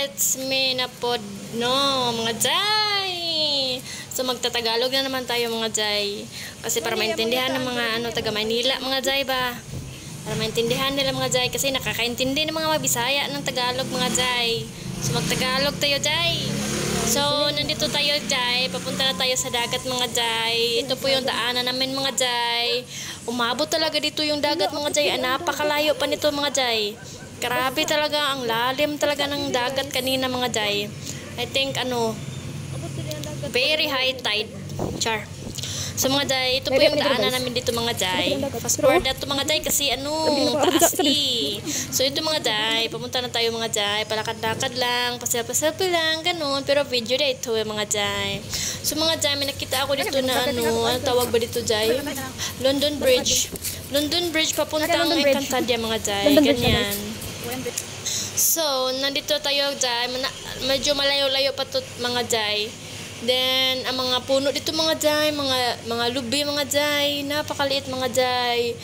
it's me na pod no mga jay. So magtatagalog na naman tayo mga jay. Kasi para maintindihan ng mga taga Maynila mga jay ba. Para maintindihan nila mga jay kasi nakakaintindi ng mga Bisaya ng Tagalog mga jay. So magtagalog tayo jay. So nandito tayo jay, papunta na tayo sa dagat mga jay. Ito po yung daanan namin mga jay. Umabot talaga dito yung dagat mga jay. Napakalayo pa nito mga jay. Grabe talaga, ang lalim talaga ng dagat kanina mga jay. I think very high tide. Char. So mga jay, ito po yung daanan namin dito mga jay. Fast forward na ito mga jay kasi taas So ito mga jay, papunta na tayo mga jay. Palakad-lakad lang, paselfie lang, ganun. Pero video na ito mga jay. So mga jay, may nakita ako dito na ano tawag ba dito jay? London Bridge. London Bridge papuntang Encantadia mga jay. Ganyan. So, nandito tayo jay. Medyo malayo-layo pa to mga jay. Then, ang mga puno dito mga jay, mga lubi mga jay, napakaliit mga jay.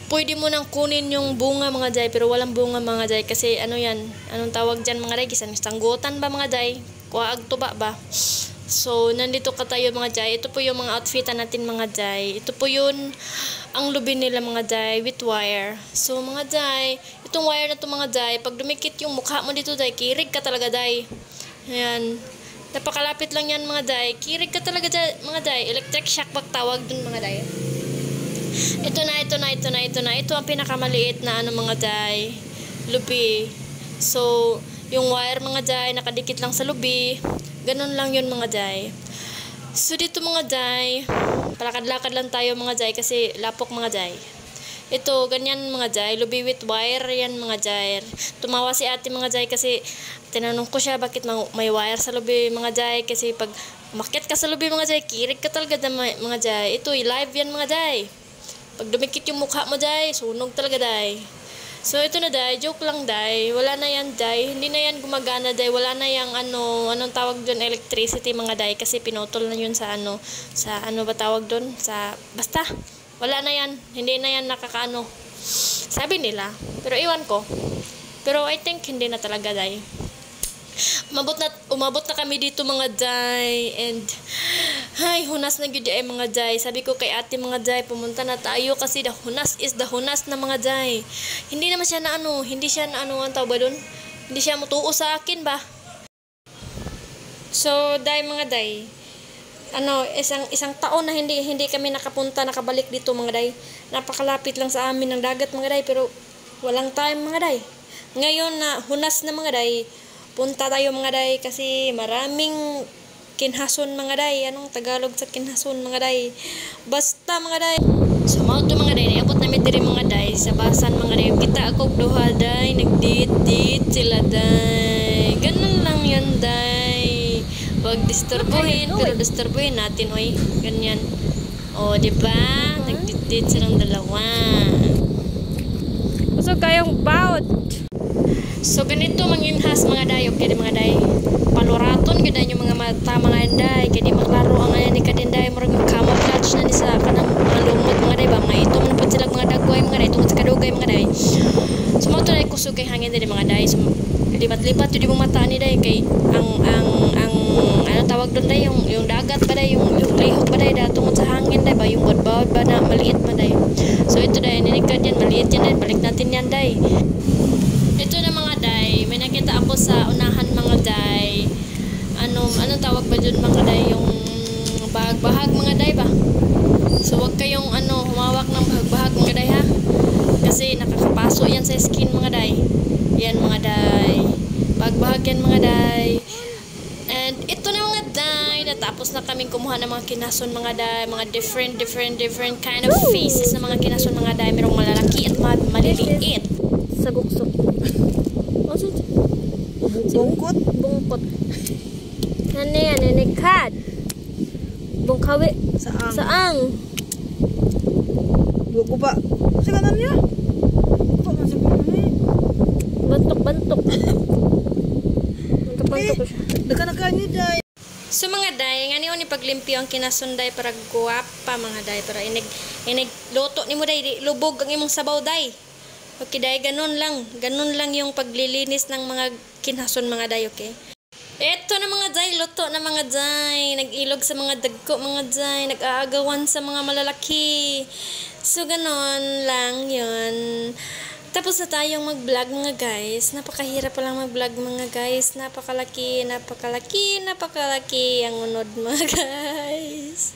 Pwede mo nang kunin yung bunga mga jay, pero walang bunga mga jay. Kasi yan, anong tawag dyan mga jay? Sanggutan ba mga jay? Kuwaag tuba ba? So, nandito ka tayo mga jay. Ito po yung mga outfitan natin mga jay. Ito po yun, ang lubi nila mga jay, with wire. So, mga jay, itong wire na to mga jay, pag dumikit yung mukha mo dito jay, kirig ka talaga jay. Ayan. Napakalapit lang yan mga jay. Kirig ka talaga jay, mga jay. Electric shock pag tawag dun mga jay. Ito na. Ito ang pinakamaliit na mga jay. Lubi. So, yung wire mga jay, nakadikit lang sa lubi. Ganun lang yun mga jay. So, dito mga jay, palakad-lakad lang tayo mga jay kasi lapok mga jay. Ito, ganyan mga jay. Lubi with wire yan mga jay. Tumawa si ate mga jay kasi tinanong ko siya bakit may wire sa lubi mga jay. Kasi pag umakyat ka sa lubi mga jay, kirig ka talaga mga jay. Ito, live yan mga jay. Pag dumikit yung mukha mo jay, sunog talaga jay. So, ito na jay. Joke lang jay. Wala na yan jay. Hindi na yan gumagana jay. Wala na yung anong tawag doon, electricity mga jay. Kasi pinutol na yun sa ba tawag doon? Basta. Wala na yan. Hindi na yan nakakaano. Sabi nila. Pero iwan ko. Pero I think hindi na talaga jay. Umabot na kami dito mga jay. And hunas na gyud ay mga jay. Sabi ko kay ate mga jay, pumunta na tayo kasi the hunas is the hunas na mga jay. Hindi naman siya hindi siya ang tawag ba doon? Hindi siya mutuo sa akin ba? So, day mga day. Isang taon na hindi kami nakabalik dito mga day. Napakalapit lang sa amin ng dagat mga day, pero walang time mga day. Ngayon na hunas na mga day, punta tayo mga day kasi maraming kinhason mga day. Anong Tagalog sa kinhason mga day? Basta mga day. So mao to mga day, niabot namin diri mga day sa basan mga day. Kita ako duha day, nagdit sila day. Ganun lang yan day. Wag disturbuhin, pero disturbuhin natin oy. Ganyan. O, di ba? Nagdit silang dalawa. So kayong bout. So ganito manginhas mga day, okay mga day. Paluraton gyud yung mga mata mga day, kay di maklaro ang ni kadinday murag camouflage na ni sa kanang mga lumot mga day ba, mga ito man pud sila mga dagway mga day tungod sa kadugay mga day. So mo to day kusog kay hangin din mga day. So lipat-lipat yun yung mata ni day kay ang tawag doon day yung dagat ba day, yung lihok ba day tungod sa hangin day ba, yung bodbod ba na maliit ba day. So ito day ninikad yan, maliit yan day, balik natin yan day. Ito na mga day, may nakita ako sa unahan mga day. Anong tawag ba dyan mga day, yung bahag-bahag mga day ba. So wag kayong humawak ng bahag-bahag mga day ha. Kasi nakakapaso yan sa skin mga day. Yan mga day. Bahag-bahag yan mga day. And ito na mga day, natapos na kaming kumuha ng mga kinason mga day, mga different kind of faces na mga kinason mga day. Merong malalaki at maliliit. Saguksok. Bungkot. Ano yan? Ninikad. Bungkawi. Saang. Buko pa. Sa kanan niya. Bantok. Bantok ko siya. Nagkanakaan niya day. So mga day, nga niyo ni paglimpyo ang kinasunday para guwapa mga day. Para inig luto ni mo day, lubog ang imong sabaw day. Okay, day, ganun lang. Ganun lang yung paglilinis ng mga kinhason mga day, okay? Eto na mga day, luto na mga day. Nag-ilog sa mga dagko mga day. Nag-aagawan sa mga malalaki. So, ganun lang yun. Tapos na tayong mag-vlog mga guys. Napakahirap pa lang mag-vlog mga guys. Napakalaki ang unod mga guys.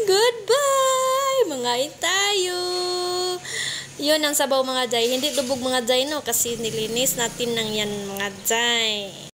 Goodbye! Mangain tayo! Yun ang sabaw mga day. Hindi lubog mga day no kasi nilinis natin ng yan mga day.